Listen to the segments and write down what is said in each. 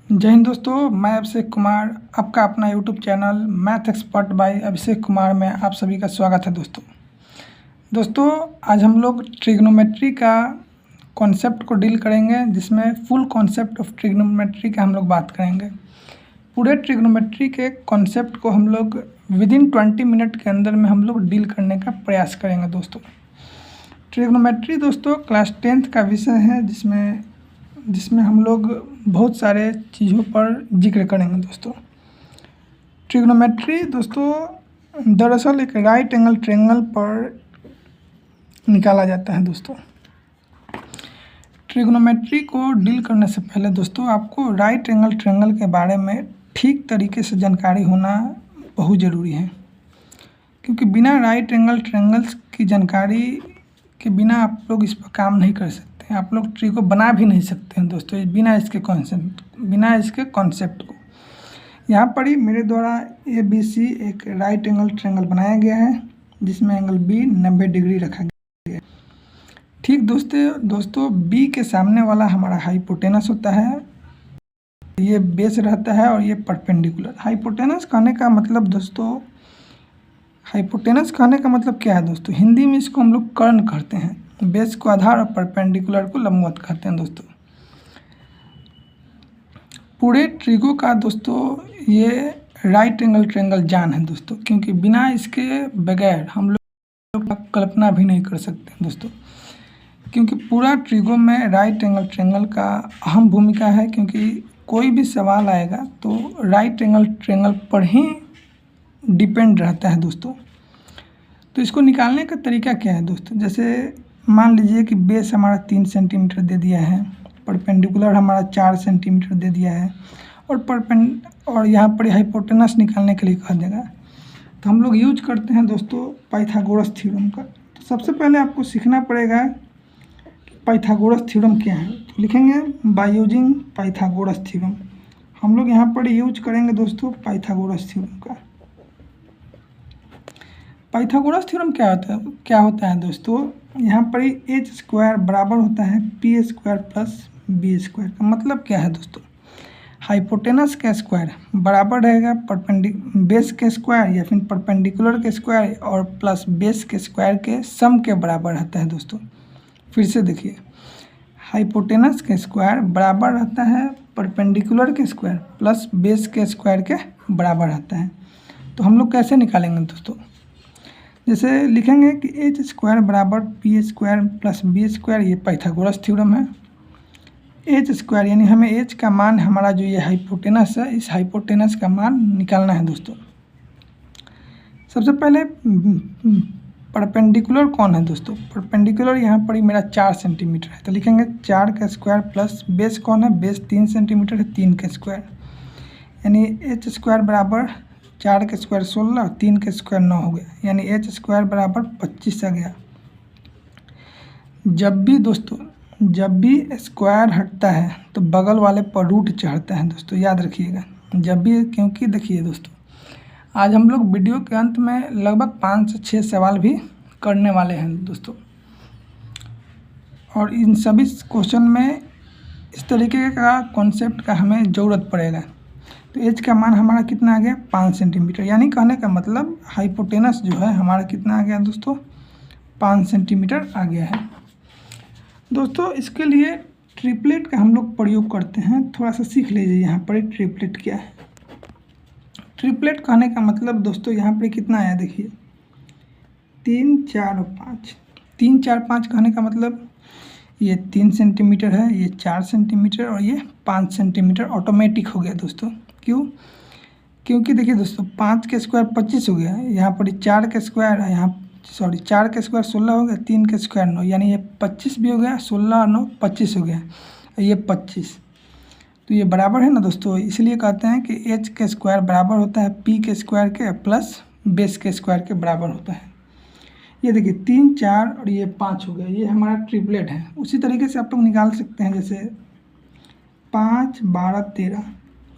जय हिंद दोस्तों, मैं अभिषेक कुमार आपका अपना YouTube channel Math Expert by Abhishek Kumar में आप सभी का स्वागत है। दोस्तों आज हम लोग ट्रिग्नोमेट्री का कॉन्सेप्ट को डील करेंगे, जिसमें फुल कॉन्सेप्ट ऑफ ट्रिग्नोमेट्री का हम लोग बात करेंगे। पूरे ट्रिग्नोमेट्री के कॉन्सेप्ट को हम लोग विदिन 20 मिनट के अंदर में हम लोग डील करने का प्रयास करेंगे। दोस्तों ट्रिग्नोमेट्री दोस्तों क्लास 10th का विषय है, जिसमें हम लोग बहुत सारे चीज़ों पर जिक्र करेंगे। दोस्तों ट्रिग्नोमेट्री दोस्तों दरअसल एक राइट एंगल ट्रायंगल पर निकाला जाता है। दोस्तों ट्रिग्नोमेट्री को डील करने से पहले दोस्तों आपको राइट एंगल ट्रायंगल के बारे में ठीक तरीके से जानकारी होना बहुत ज़रूरी है, क्योंकि बिना राइट एंगल ट्रायंगल्स की जानकारी के बिना आप लोग इस पर काम नहीं कर सकते। आप लोग ट्री को बना भी नहीं सकते हैं दोस्तों बिना इसके कॉन्सेप्ट को। यहाँ पर ही मेरे द्वारा ABC एक राइट एंगल ट्रायंगल बनाया गया है, जिसमें एंगल B 90 डिग्री रखा गया है। ठीक दोस्तों B के सामने वाला हमारा हाइपोटेनस होता है, ये बेस रहता है और ये परपेंडिकुलर। हाइपोटेनस कहने का मतलब क्या है दोस्तों? हिंदी में इसको हम लोग कर्ण कहते हैं। बेस को आधार और परपेंडिकुलर को लंबवत कहते हैं। दोस्तों पूरे ट्रिगो का दोस्तों ये राइट एंगल ट्रायंगल जान है दोस्तों, क्योंकि बिना इसके बगैर हम लोग कल्पना भी नहीं कर सकते हैं दोस्तों, क्योंकि पूरा ट्रिगो में राइट एंगल ट्रायंगल का अहम भूमिका है। क्योंकि कोई भी सवाल आएगा तो राइट एंगल ट्रायंगल पर ही डिपेंड रहता है दोस्तों। तो इसको निकालने का तरीका क्या है दोस्तों? जैसे मान लीजिए कि बेस हमारा 3 सेंटीमीटर दे दिया है, परपेंडिकुलर हमारा 4 सेंटीमीटर दे दिया है, और यहाँ पर हाइपोटेनस निकालने के लिए कहा देगा। तो हम लोग यूज करते हैं दोस्तों पाइथागोरस थ्योरम का। तो सबसे पहले आपको सीखना पड़ेगा कि पाइथागोरस थ्योरम क्या है। तो लिखेंगे बाय यूजिंग पाइथागोरस थ्योरम। हम लोग यहाँ पर यूज करेंगे दोस्तों पाइथागोरस थ्योरम का। पाइथागोरस थ्योरम क्या होता है दोस्तों? यहाँ पर ही एच स्क्वायर बराबर होता है P square plus B square. का मतलब क्या है दोस्तों? हाइपोटेनस का स्क्वायर बराबर रहेगा बेस के स्क्वायर या फिर परपेंडिकुलर के स्क्वायर और प्लस बेस के स्क्वायर के सम के बराबर रहता है। दोस्तों फिर से देखिए, हाइपोटेनस के स्क्वायर बराबर रहता है परपेंडिकुलर के स्क्वायर प्लस बेस के स्क्वायर के बराबर रहता है। तो हम लोग कैसे निकालेंगे दोस्तों? जैसे लिखेंगे कि एच स्क्वायर बराबर P square plus B square, ये पाइथागोरस थ्योरम है। एच स्क्वायर यानी हमें एच का मान, हमारा जो ये हाइपोटेनस है, इस हाइपोटेनस का मान निकालना है दोस्तों। सबसे पहले परपेंडिकुलर कौन है दोस्तों? परपेंडिकुलर यहाँ पर मेरा 4 सेंटीमीटर है, तो लिखेंगे 4 का स्क्वायर प्लस बेस कौन है? बेस 3 सेंटीमीटर है, 3 का स्क्वायर, यानी एच स्क्वायर बराबर 4 के स्क्वायर 16 और 3 के स्क्वायर 9 हो गया, यानी एच स्क्वायर बराबर 25 आ गया। जब भी स्क्वायर हटता है तो बगल वाले पर रूट चढ़ता है दोस्तों, याद रखिएगा जब भी। क्योंकि देखिए दोस्तों, आज हम लोग वीडियो के अंत में लगभग 5 से 6 सवाल भी करने वाले हैं दोस्तों, और इन सभी क्वेश्चन में इस तरीके का कॉन्सेप्ट का हमें ज़रूरत पड़ेगा। तो एच का मान हमारा कितना आ गया? 5 सेंटीमीटर, यानी कहने का मतलब हाइपोटेनस जो है हमारा कितना आ गया दोस्तों? 5 सेंटीमीटर आ गया है। दोस्तों इसके लिए ट्रिपलेट का हम लोग प्रयोग करते हैं, थोड़ा सा सीख लीजिए। यहाँ पर ट्रिपलेट क्या है? ट्रिपलेट कहने का मतलब दोस्तों यहाँ पर कितना आया देखिए, 3, 4 और 5। 3, 4, 5 कहने का मतलब ये 3 सेंटीमीटर है, ये 4 सेंटीमीटर और ये 5 सेंटीमीटर ऑटोमेटिक हो गया दोस्तों। क्यों? क्योंकि देखिए दोस्तों 5 के स्क्वायर 25 हो गया, यहाँ पर 4 के स्क्वायर है, 4 के स्क्वायर 16 हो गया, 3 के स्क्वायर 9, यानी ये 25 भी हो गया, 16 और 9 25 हो गया, ये 25। तो ये बराबर है ना दोस्तों, इसलिए कहते हैं कि एच के स्क्वायर बराबर होता है पी के स्क्वायर के प्लस बेस के स्क्वायर के बराबर होता है। ये देखिए 3, 4 और ये 5 हो गया, ये हमारा ट्रिपलेट है। उसी तरीके से आप लोग निकाल सकते हैं, जैसे 5, 12, 13,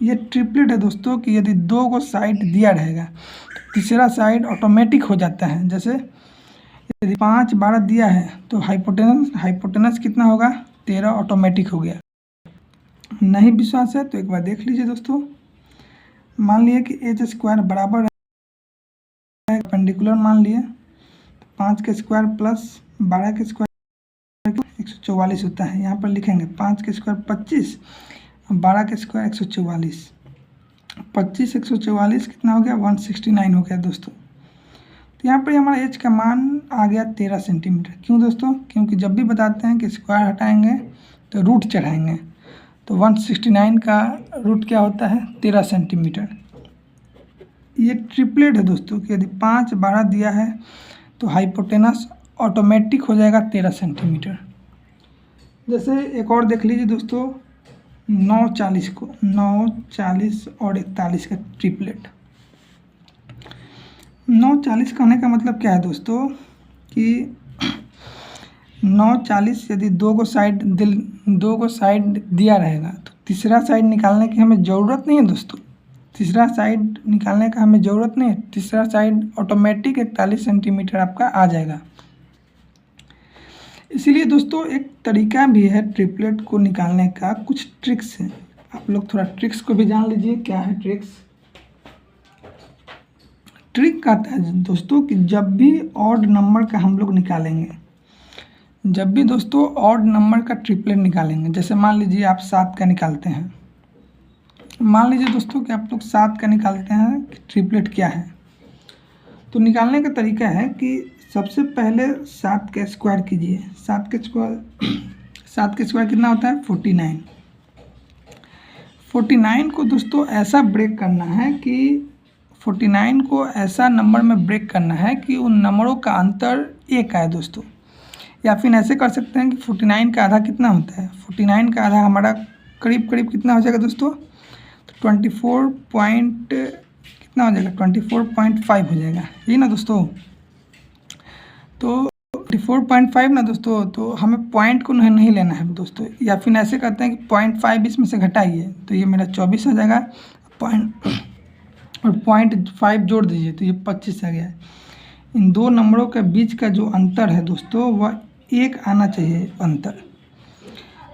ये ट्रिपलेट है दोस्तोल कि यदि 2 को साइड दिया रहेगा तो तीसरा साइड ऑटोमेटिक हो जाता है। जैसे यदि 5, 12 दिया है तो हाइपोटेनस कितना होगा? 13 ऑटोमेटिक हो गया। नहीं विश्वास है तो एक बार देख लीजिए दोस्तों। मान लिए कि एच स्क्वायर बराबर है परपेंडिकुलर मान लिए, 5 का स्क्वायर प्लस 12 का स्क्वायर 144 होता है। यहाँ पर लिखेंगे 5 का स्क्वायर 25, 12 का स्क्वायर 144, 25 144 कितना हो गया 169 हो गया दोस्तों। तो यहाँ पर हमारा एच का मान आ गया 13 सेंटीमीटर। क्यों दोस्तों? क्योंकि जब भी बताते हैं कि स्क्वायर हटाएंगे तो रूट चढ़ाएंगे, तो 169 का रूट क्या होता है 13 सेंटीमीटर। ये ट्रिपलेट है दोस्तों कि यदि 5 12 दिया है तो हाइपोटेनस ऑटोमेटिक हो जाएगा 13 सेंटीमीटर। जैसे एक और देख लीजिए दोस्तों, 9 40 को 9 40 और 41 का ट्रिपलेट। 9 40 कहने का मतलब क्या है दोस्तों कि 9 40 यदि दो को साइड दिया रहेगा तो तीसरा साइड निकालने की हमें ज़रूरत नहीं है दोस्तों। तीसरा साइड निकालने का हमें ज़रूरत नहीं है, तीसरा साइड ऑटोमेटिक 41 सेंटीमीटर आपका आ जाएगा। इसीलिए दोस्तों एक तरीका भी है ट्रिपलेट को निकालने का, कुछ ट्रिक्स हैं। आप लोग थोड़ा ट्रिक्स को भी जान लीजिए। क्या है ट्रिक्स? ट्रिक कहता है दोस्तों कि जब भी ऑड नंबर का हम लोग निकालेंगे, जब भी दोस्तों ऑड नंबर का ट्रिपलेट निकालेंगे, जैसे मान लीजिए आप 7 का निकालते हैं, मान लीजिए दोस्तों कि आप लोग 7 का निकालते हैं कि ट्रिपलेट क्या है, तो निकालने का तरीका है कि सबसे पहले 7 का स्क्वायर कीजिए। 7 का स्क्वायर कितना होता है 49। 49 को दोस्तों ऐसा ब्रेक करना है कि 49 को ऐसा नंबर में ब्रेक करना है कि उन नंबरों का अंतर 1 आए दोस्तों। या फिर ऐसे कर सकते हैं कि 49 का आधा कितना होता है, 49 का आधा हमारा करीब करीब कितना हो जाएगा दोस्तों, तो 24 पॉइंट कितना हो जाएगा 24.5 हो जाएगा, यही ना दोस्तों। तो 24.5 ना दोस्तों, तो हमें पॉइंट को नहीं लेना है दोस्तों। या फिर ऐसे करते हैं कि 0.5 इसमें से घटाइए तो ये मेरा 24 आ जाएगा, पॉइंट और 0.5 जोड़ दीजिए तो ये 25 आ गया। इन दो नंबरों के बीच का जो अंतर है दोस्तों वह 1 आना चाहिए अंतर।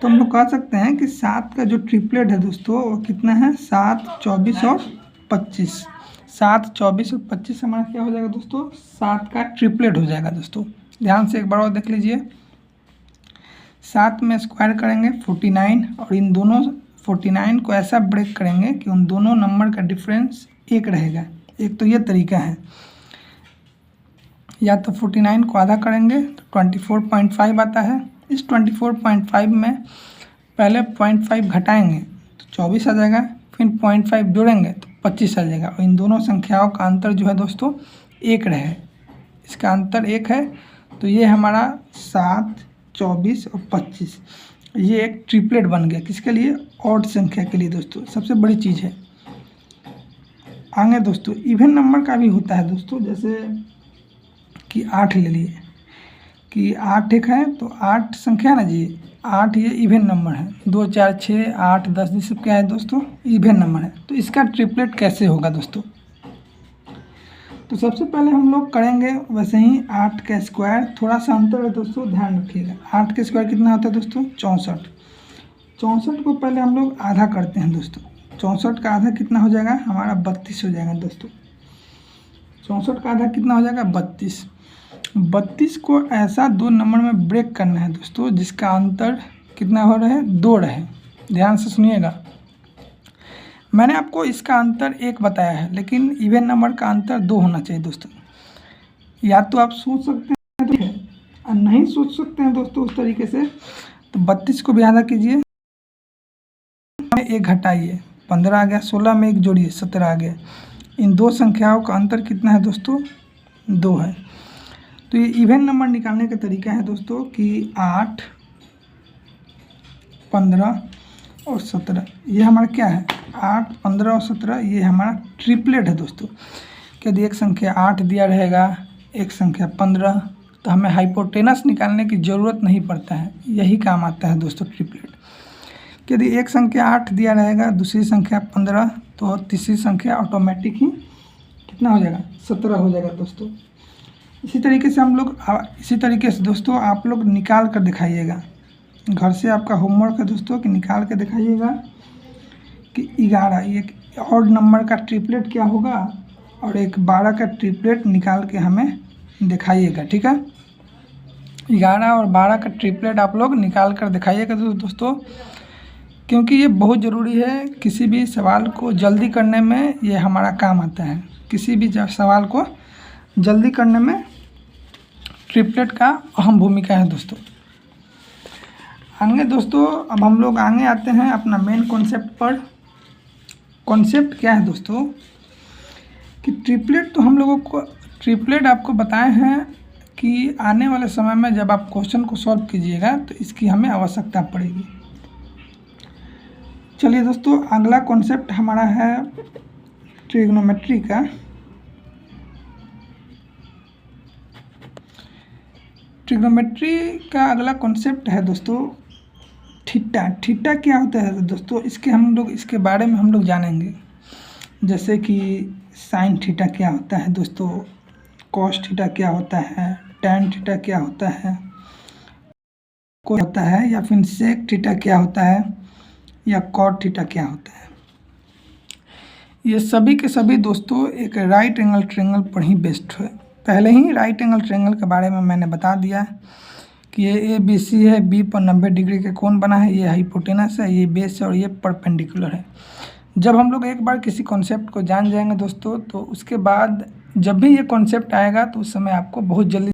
तो हम लोग कह सकते हैं कि 7 का जो ट्रिपलेट है दोस्तों वो कितना है 7 24 और 25। 7 24 और 25 हमारा क्या हो जाएगा दोस्तों 7 का ट्रिपलेट हो जाएगा दोस्तों। ध्यान से एक बार और देख लीजिए। 7 में स्क्वायर करेंगे 49 और इन दोनों 49 को ऐसा ब्रेक करेंगे कि उन दोनों नंबर का डिफरेंस 1 रहेगा। एक तो ये तरीका है, या तो 49 को आधा करेंगे तो 24.5 आता है। इस 24.5 में पहले 0.5 घटाएंगे तो 24 आ जाएगा, फिर 0.5 जोड़ेंगे तो 25 आ जाएगा। और इन दोनों संख्याओं का अंतर जो है दोस्तों 1 रहे, इसका अंतर 1 है। तो ये हमारा 7 24 और 25 ये एक ट्रिपलेट बन गया। किसके लिए? ऑड संख्या के लिए दोस्तों, सबसे बड़ी चीज़ है। आगे दोस्तों इवन नंबर का भी होता है दोस्तों, जैसे कि 8 ले लिए कि 8 एक है तो 8 संख्या ना जी, 8 ये इवन नंबर है। 2 4 6 8 10 ये सब क्या है दोस्तों इवन नंबर है। तो इसका ट्रिपलेट कैसे होगा दोस्तों? तो सबसे पहले हम लोग करेंगे वैसे ही 8 का स्क्वायर, थोड़ा सा अंतर है दोस्तों ध्यान रखिएगा। 8 का स्क्वायर कितना होता है दोस्तों 64। 64 को पहले हम लोग आधा करते हैं दोस्तों। 64 का आधा कितना हो जाएगा हमारा 32 हो जाएगा दोस्तों। 64 का आधा कितना हो जाएगा 32। 32 को ऐसा दो नंबर में ब्रेक करना है दोस्तों जिसका अंतर कितना हो रहा है 2 रहे। ध्यान से सुनिएगा, मैंने आपको इसका अंतर 1 बताया है, लेकिन इवन नंबर का अंतर 2 होना चाहिए दोस्तों। या तो आप सोच सकते हैं तो और नहीं सोच सकते हैं दोस्तों उस तरीके से, तो 32 को भी आधा कीजिए, 1 घटाइए 15 आ गया, 16 में 1 जोड़िए 17 आ गया। इन दो संख्याओं का अंतर कितना है दोस्तों 2 है। तो ये इवन नंबर निकालने का तरीका है दोस्तों कि 8 15 और 17 ये हमारा क्या है 8 15 और 17 ये हमारा ट्रिपलेट है दोस्तों। यदि एक संख्या 8 दिया रहेगा एक संख्या 15 तो हमें हाइपोटेनस निकालने की ज़रूरत नहीं पड़ता है, यही काम आता है दोस्तों ट्रिपलेट। यदि एक संख्या 8 दिया रहेगा दूसरी संख्या 15 तो तीसरी संख्या ऑटोमेटिक ही कितना हो जाएगा 17 हो जाएगा दोस्तों। इसी तरीके से दोस्तों आप लोग निकाल कर दिखाइएगा। घर से आपका होमवर्क है दोस्तों कि निकाल के दिखाइएगा कि 11 एक ऑड नंबर का ट्रिपलेट क्या होगा और एक 12 का ट्रिपलेट निकाल के हमें दिखाइएगा। ठीक है, 11 और 12 का ट्रिपलेट आप लोग निकाल कर दिखाइएगा दोस्तों, क्योंकि ये बहुत ज़रूरी है। किसी भी सवाल को जल्दी करने में ये हमारा काम आता है। किसी भी सवाल को जल्दी करने में ट्रिपलेट का अहम भूमिका है दोस्तों। आगे दोस्तों, अब हम लोग आगे आते हैं अपना मेन कॉन्सेप्ट पर। कॉन्सेप्ट क्या है दोस्तों कि ट्रिपलेट तो हम लोगों को ट्रिपलेट आपको बताए हैं कि आने वाले समय में जब आप क्वेश्चन को सॉल्व कीजिएगा तो इसकी हमें आवश्यकता पड़ेगी। चलिए दोस्तों, अगला कॉन्सेप्ट हमारा है ट्रिग्नोमेट्री का। ट्रिग्नोमेट्री का अगला कॉन्सेप्ट है दोस्तों थीटा। थीटा क्या होता है दोस्तों, इसके बारे में हम लोग जानेंगे। जैसे कि साइन थीटा क्या होता है दोस्तों, कॉस थीटा क्या होता है, टैन थीटा क्या होता है, को होता है, या फिर सेक थीटा क्या होता है, या कॉट थीटा क्या होता है। ये सभी के सभी दोस्तों एक राइट एंगल ट्रायंगल पर ही बेस्ड है। पहले ही राइट एंगल ट्रायंगल के बारे में मैंने बता दिया है कि ये ABC है, B पर 90 डिग्री के कोण बना है, ये हाइपोटेनस है, ये बेस है और ये परपेंडिकुलर है। जब हम लोग एक बार किसी कॉन्सेप्ट को जान जाएंगे दोस्तों, तो उसके बाद जब भी ये कॉन्सेप्ट आएगा तो उस समय आपको बहुत जल्दी